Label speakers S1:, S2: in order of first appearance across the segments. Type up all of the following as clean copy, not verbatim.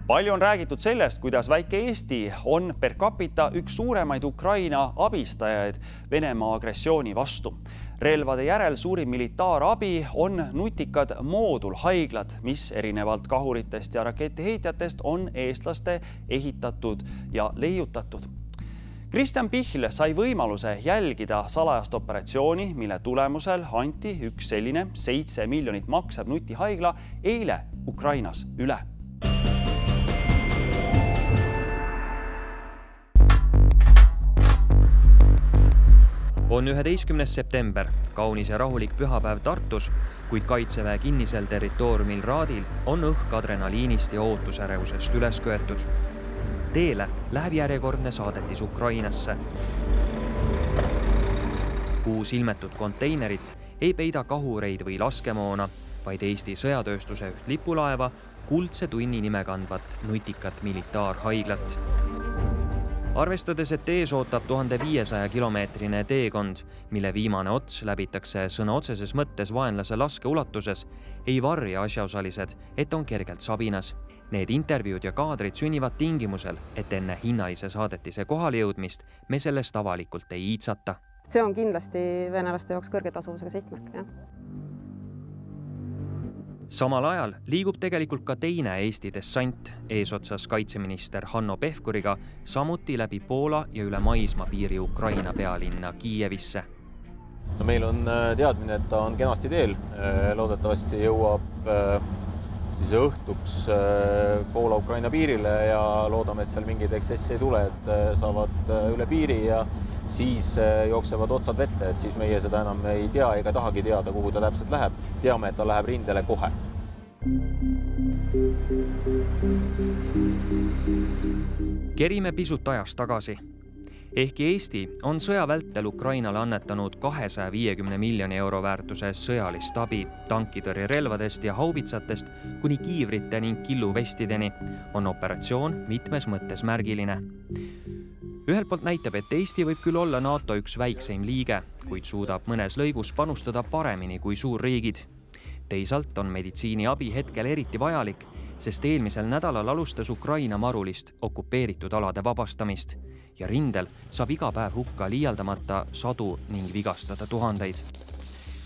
S1: Palju on räägitud sellest, kuidas väike Eesti on per capita üks suuremaid Ukraina abistajaid Venemaa agressiooni vastu. Relvade järel suurim militaarabi on nutikad moodulhaiglad, mis erinevalt kahuritest ja raketiheitjatest on eestlaste ehitatud ja leiutatud. Kristjan Pihl sai võimaluse jälgida salajast operatsiooni, mille tulemusel anti üks selline 7 miljonit maksev nutihaigla eile Ukrainas üle.
S2: On 11. september, kaunis ja rahulik pühapäev Tartus, kuid Kaitseväe kinnisel territooriumil Raadil on õhk adrenaliinist ja ootusärevusest üles köetud. Teele läheb järjekordne saadetis Ukrainasse. 6 ilmetut konteinerit ei peida kahureid või laskemoona, vaid Eesti sõjatööstuse üht lipulaeva kuldse tunni nime kandvat nutikat militaarhaiglat. Arvestades, et ees ootab 1500-kilomeetrine teekond, mille viimane ots läbitakse sõna otseses mõttes vaenlase laskeulatuses, ei varja asjaosalised, et on kergelt sabinas. Need intervjuud ja kaadrid sünnivad tingimusel, et enne hinnalise saadetise kohale jõudmist me sellest avalikult ei iitsata.
S3: See on kindlasti venelaste jaoks kõrge tasuvusega sihtmärk, jah.
S2: Samal ajal liigub tegelikult ka teine Eesti dessant eesotsas kaitseminister Hanno Pevkuriga samuti läbi Poola ja üle maismaapiiri Ukraina pealinna Kiievisse.
S4: Meil on teadmine, et ta on kenasti teel. Loodetavasti jõuab siis õhtuks Poola-Ukraina piirile ja loodame, et seal mingeid eksessi ei tule, et saavad üle piiri ja siis jooksevad otsad vette, et siis meie seda enam ei tea ega tahagi teada, kuhu ta täpselt läheb. Teame, et ta läheb rindele kohe.
S2: Kerime pisut ajas tagasi. Ehkki Eesti on sõja vältel Ukrainale annetanud 250 miljoni euro väärtuses sõjalist abi tankitõrjerelvadest ja haubitsatest kuni kiivrite ning killuvestideni, on operatsioon mitmes mõttes märgiline. Ühelt poolt näitab, et Eesti võib küll olla NATO üks väikseim liige, kuid suudab mõnes lõigus panustada paremini kui suurriigid. Teisalt on meditsiiniabi hetkel eriti vajalik, sest eelmisel nädalal alustas Ukraina marulist okupeeritud alade vabastamist ja rindel saab iga päev hukka liialdamata sadu ning vigastada tuhandeid.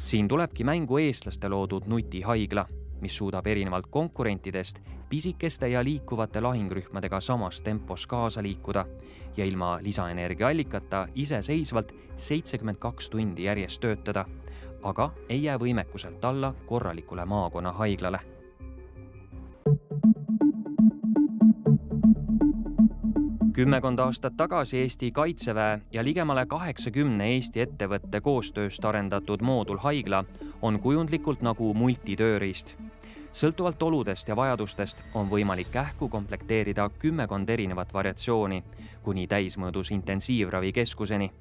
S2: Siin tulebki mängu eestlaste loodud nutihaigla, mis suudab erinevalt konkurentidest pisikeste ja liikuvate lahingrühmadega samas tempos kaasa liikuda ja ilma lisaenergiaallikata iseseisvalt 72 tundi järjest töötada, aga ei jää võimekuselt alla korralikule maakonna haiglale. Kümmekond aastat tagasi Eesti Kaitseväe ja ligemale 80 Eesti ettevõtte koostööst arendatud moodulhaigla on kujundlikult nagu multitööriist. Sõltuvalt oludest ja vajadustest on võimalik kähku komplekteerida 10 erinevat variatsiooni kuni täismõõdus intensiivravikeskuseni.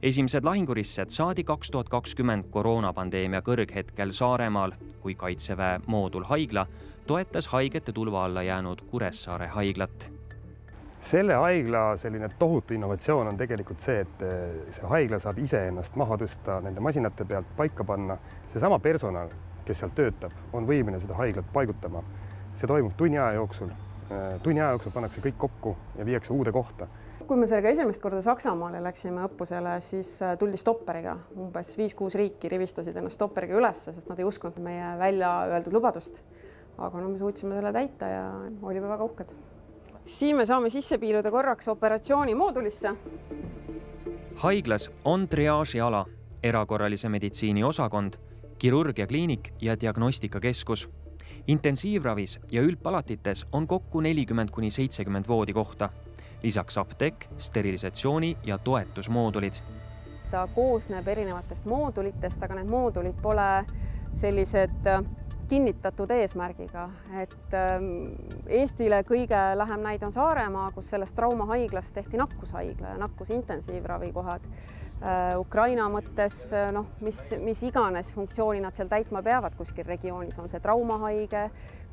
S2: Esimesed lahinguristsed saadi 2020 koroonapandeemia kõrghetkel Saaremaal, kui Kaitseväe moodulhaigla toetas haigete tulva alla jäänud Kuressaare haiglat.
S5: Selle haigla selline tohutu innovatsioon on tegelikult see, et see haigla saab ise ennast maha tõsta, nende masinate pealt paika panna. Seesama personal, kes seal töötab, on võimeline seda haiglat paigutama. See toimub tunni aja jooksul. Tunni aja jooksul pannakse kõik kokku ja viiakse uude kohta.
S3: Kui me sellega esimest korda Saksamaale läksime õppusele, siis tuldi stopperiga. Umbes 5-6 riiki rivistasid ennast stopperiga üles, sest nad ei uskunud meie välja öeldud lubadust. Aga me suutsime selle täita ja olime väga uhked. Siin me saame sisse piiluda korraks operatsiooni moodulisse.
S2: Haiglas on triaažiala, erakorralise meditsiini osakond, kirurgiakliinik ja diagnostikakeskus. Intensiivravis ja üldpalatites on kokku 40–70 voodikohta. Lisaks apteek, sterilisatsiooni ja toetusmoodulid.
S3: Ta koosneb erinevatest moodulitest, aga need moodulid pole sellised kinnitatud eesmärgiga, et Eestile kõige lähem näide on Saaremaa, kus sellest traumahaiglast tehti nakkushaigla ja nakkusintensiivravikohad. Ukraina mõttes, mis iganes funktsiooni nad seal täitma peavad kuskil regioonis, on see traumahaige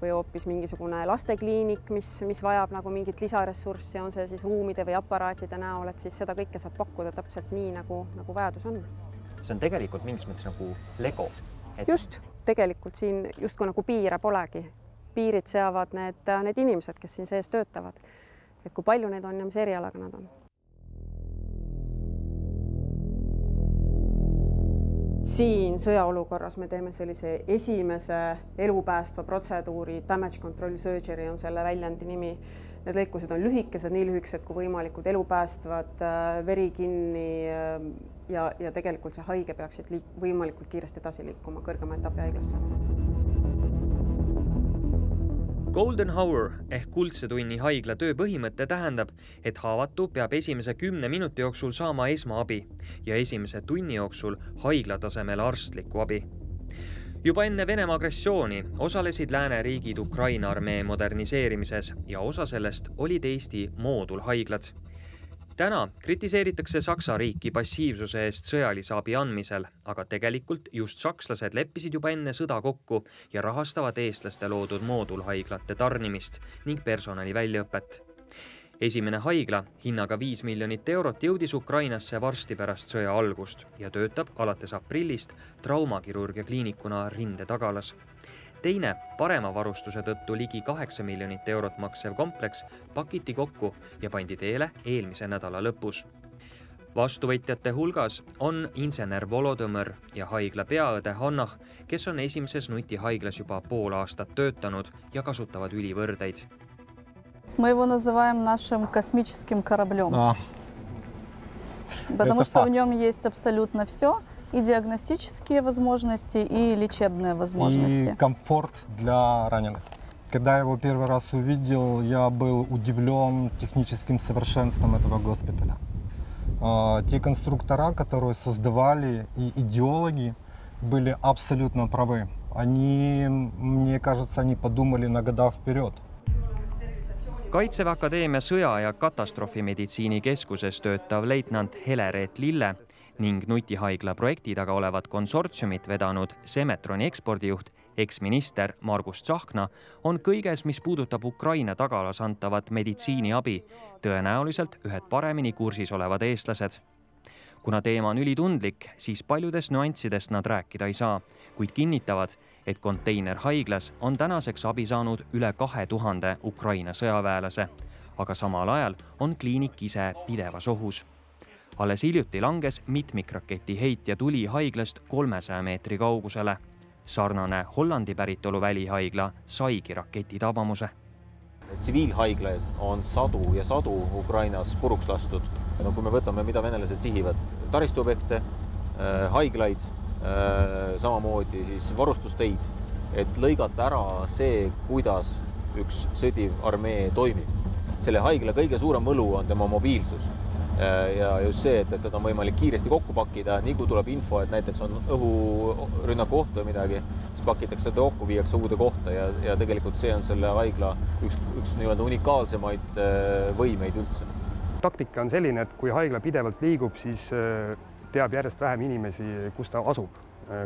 S3: või hoopis mingisugune lastekliinik, mis vajab nagu mingit lisaressurssi, on see siis ruumide või aparaatide näol, et siis seda kõike saab pakkuda täpselt nii, nagu vajadus on.
S6: See on tegelikult mingis mõttes nagu Lego.
S3: Just, tegelikult siin justkui nagu piire polegi. piirid seavad need inimesed, kes siin sees töötavad. Et kui palju neid on ja mis erialaga nad on. Siin sõjaolukorras me teeme sellise esimese elupäästva protseduuri, damage control surgery on selle väljendi nimi. Need lõikused on lühikesed, nii lühikesed kui võimalikud, elupäästvad, veri kinni ja tegelikult see haige peaksid võimalikult kiiresti edasi liikuma kõrgema etapi haiglasse.
S2: Golden Hour ehk kuldse tunni haigla töö põhimõte tähendab, et haavatu peab esimese 10 minuti jooksul saama esmaabi ja esimese tunni jooksul haigla tasemel arstlikku abi. Juba enne Venemaa agressiooni osalesid lääneriigid Ukraina armee moderniseerimises ja osa sellest olid Eesti moodulhaiglad. Täna kritiseeritakse Saksa riiki passiivsuse eest sõjalise abi andmisel, aga tegelikult just sakslased leppisid juba enne sõda kokku ja rahastavad eestlaste loodud moodulhaiglate tarnimist ning personali väljaõpet. Esimene haigla hinnaga 5 miljonit eurot jõudis Ukrainasse varsti pärast sõja algust ja töötab alates aprillist traumakirurgia kliinikuna Rindetagalas. Teine parema varustuse tõttu ligi 8 miljonit eurot maksev kompleks pakiti kokku ja pandi teele eelmise nädala lõpus. Vastuvõtjate hulgas on insener Volodõmõr ja haigla peaõde Hannah, kes on esimeses nutihaiglas juba pool aastat töötanud ja kasutavad ülivõrdeid.
S6: Мы его называем нашим космическим кораблем, потому что в нем есть абсолютно все. И диагностические возможности, и лечебные возможности.
S7: И комфорт для раненых. Когда я его первый раз увидел, я был удивлен техническим совершенством этого госпиталя. Те конструктора, которые создавали, и идеологи, были абсолютно правы. Они, мне кажется, они подумали на года вперед.
S2: Kaitseväe Akadeemia sõja- ja katastroofimeditsiini keskuses töötav leitnant Hele-Reet Lille ning nutihaigla projekti taga olevat konsortsiumit vedanud Semetroni ekspordijuht, eksminister Margus Tsahkna on kõiges, mis puudutab Ukraina tagalas antavat meditsiiniabi, tõenäoliselt ühed paremini kursis olevad eestlased. Kuna teema on ülitundlik, siis paljudest nüanssidest nad rääkida ei saa, kuid kinnitavad, et konteinerhaiglas on tänaseks abi saanud üle 2000 Ukraina sõjaväelase, aga samal ajal on kliinik ise pidevas ohus. Alles hiljuti langes mitmikraketi heitja tuli haiglast 300 meetri kaugusele. Sarnane Hollandi päritolu välihaigla saigi raketi tabamuse.
S4: Tsiviilhaiglaid on sadu ja sadu Ukrainas puruks lastud. No, kui me võtame, mida venelased sihivad, taristuobjekte, haiglaid, samamoodi siis varustusteid, et lõigata ära see, kuidas üks sõdiv armee toimib. Selle haigla kõige suurem võlu on tema mobiilsus. Ja just see, et teda on võimalik kiiresti kokku pakkida, nii kui tuleb info, et näiteks on õhurünnaku oht või midagi, siis pakitakse seda kokku, viiakse uude kohta ja tegelikult see on selle haigla üks nii-öelda unikaalsemaid võimeid üldse.
S5: Taktika on selline, et kui haigla pidevalt liigub, siis teab järjest vähem inimesi, kus ta asub,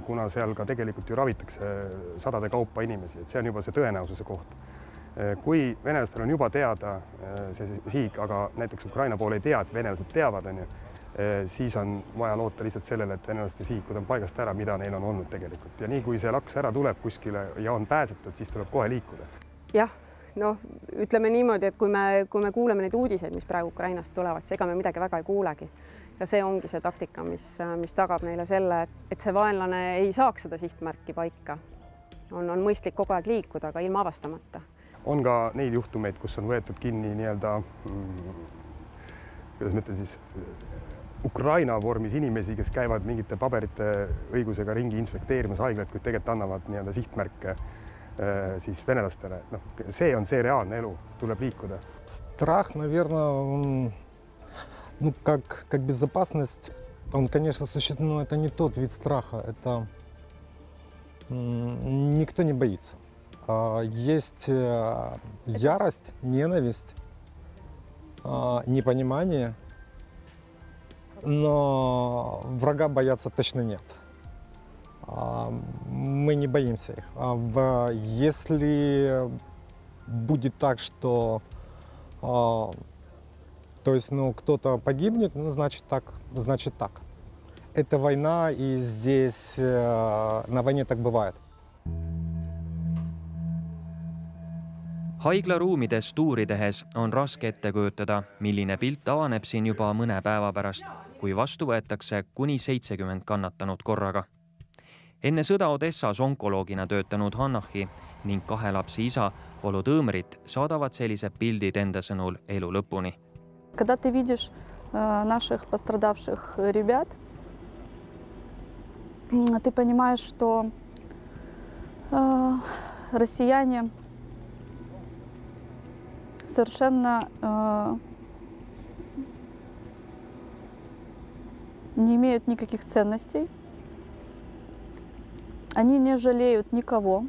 S5: kuna seal ka tegelikult ju ravitakse sadade kaupa inimesi, et see on juba see tõenäosuse koht. Kui venelastel on juba teada see siik, aga näiteks Ukraina pool ei tea, et venelased teavad, siis on vaja loota lihtsalt sellele, et venelaste sihikud on paigast ära, mida neil on olnud tegelikult. Ja nii kui see laks ära tuleb kuskile ja on pääsetud, siis tuleb kohe liikuda.
S3: Jah, ütleme niimoodi, et kui me kuuleme neid uudiseid, mis praegu Ukrainast tulevad, siis ega me midagi väga ei kuulegi. Ja see ongi see taktika, mis tagab neile selle, et see vaenlane ei saaks seda sihtmärki paika. On mõistlik kogu aeg liikuda, aga ilma avastamata.
S5: On ka neid juhtumeid, kus on võetud kinni nii-öelda, kuidas ma ütlen siis, Ukraina vormis inimesi, kes käivad mingite paberite õigusega ringi inspekteerimas haiglat, kui tegelikult annavad nii-öelda sihtmärke siis venelastele. See on see reaalne elu, tuleb liikuda.
S7: Страх, наверное, как безопасность, он, конечно, существует, но это не тот вид страха, это никто не боится. Есть ярость, ненависть, непонимание, но врага бояться точно нет. Мы не боимся их. Если будет так, что то есть, кто-то погибнет, значит так. Это война, и здесь на войне так бывает.
S2: Haigla ruumidest tuuri tehes on raske ette kujutada, milline pilt avaneb siin juba mõne päeva pärast, kui vastu võetakse kuni 70 kannatanut korraga. Enne sõda Odessas onkoloogina töötanud Hannahi ning 2 lapse isa Volodõmõrit saadavad sellised pildid enda sõnul elu lõpuni.
S6: Когда ты видишь наших пострадавших ребят, ты понимаешь, что россияне совершенно не имеют никаких ценностей. Они не жалеют никого.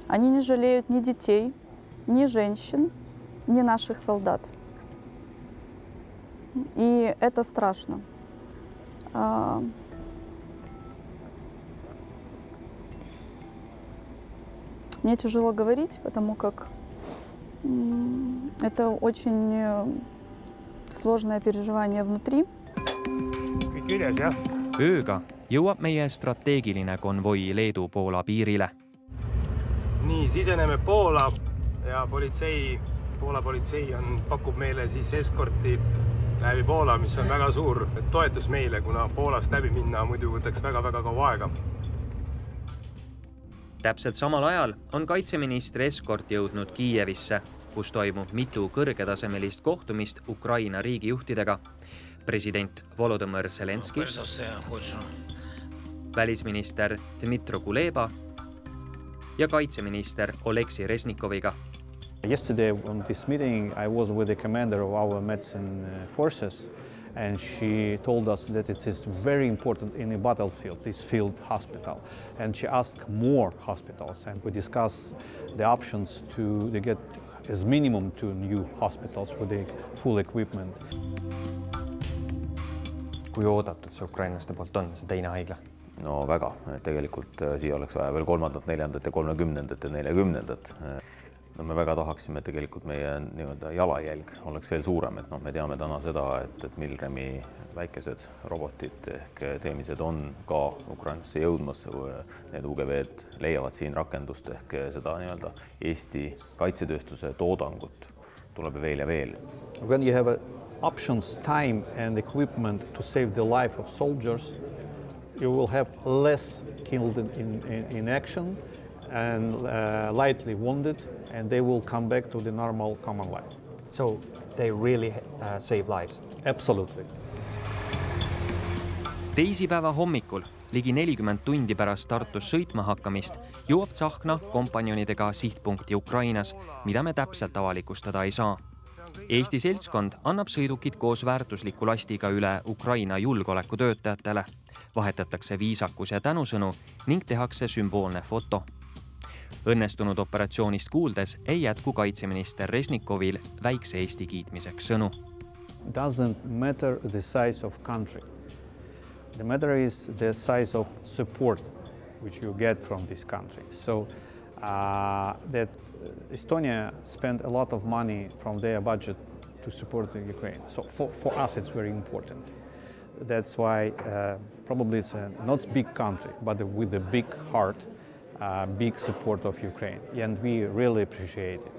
S6: Они не жалеют ни детей, ни женщин, ни наших солдат. И это страшно. Мне тяжело говорить, потому как это очень сложное переживание внутри.
S2: Ööga jõuab meie strateegiline konvoi Leedu-Poola piirile.
S5: Nii, siseneme Poola ja Poola politsei pakub meile siis eskorti läbi Poola, mis on väga suur toetus meile, kuna Poolast läbi minna muidu võtaks väga-väga kaua aega.
S2: Täpselt samal ajal on kaitseministri eskort jõudnud Kiievisse, kus toimub mitu kõrgetasemelist kohtumist Ukraina riigijuhtidega. President Volodõmõr Zelenski, välisminister Dmitro Kuleba ja kaitseminister Oleksi Resnikoviga.
S8: Yesterday on this meeting I was with the commander of our medicine forces and she told us that it is very important in the battlefield, this field hospital. And she asked more hospitals and we discussed the options to get as minimum 2 new hospitals with the full equipment.
S2: Kui oodatud see ukrainlaste poolt on, see teine haigla?
S4: No väga, tegelikult siia oleks vaja veel 3., 4. ja 30. ja 40. No me väga tahaksime tegelikult meie jalajälg oleks veel suurem, et me teame täna seda, et Milremi väikesed robotid ehk teemised on ka Ukrainasse jõudmas, need UGV-d leiavad siin rakendust ehk seda Eesti kaitsetööstuse toodangut tuleb veel ja veel.
S8: When you have options, time and equipment to save the life of soldiers, you will have less killed in action and lightly wounded, and they will come back to the normal common life.
S2: So they really save lives?
S8: Absolutely.
S2: Teisipäeva hommikul, ligi 40 tundi pärast Tartus sõitma hakkamist, jõuab Tsahkna kompanjonidega sihtpunkti Ukrainas, mida me täpselt avalikustada ei saa. Eesti seltskond annab sõidukid koos väärtusliku lastiga üle Ukraina julgeolekutöötajatele, vahetatakse viisakus ja tänusõnu ning tehakse sümboolne foto. Õnnestunud operatsioonist kuuldes ei jätku kaitseminister Resnikovil väikse Eesti kiitmiseks sõnu.
S8: Doesn't matter the size of country. The matter is the size of support which you get from this country. So that Estonia spent a lot of money from their budget to support the Ukraine. So for us it's very important. That's why probably it's a not big country, but with a big heart, big support of Ukraine. And we really appreciate it.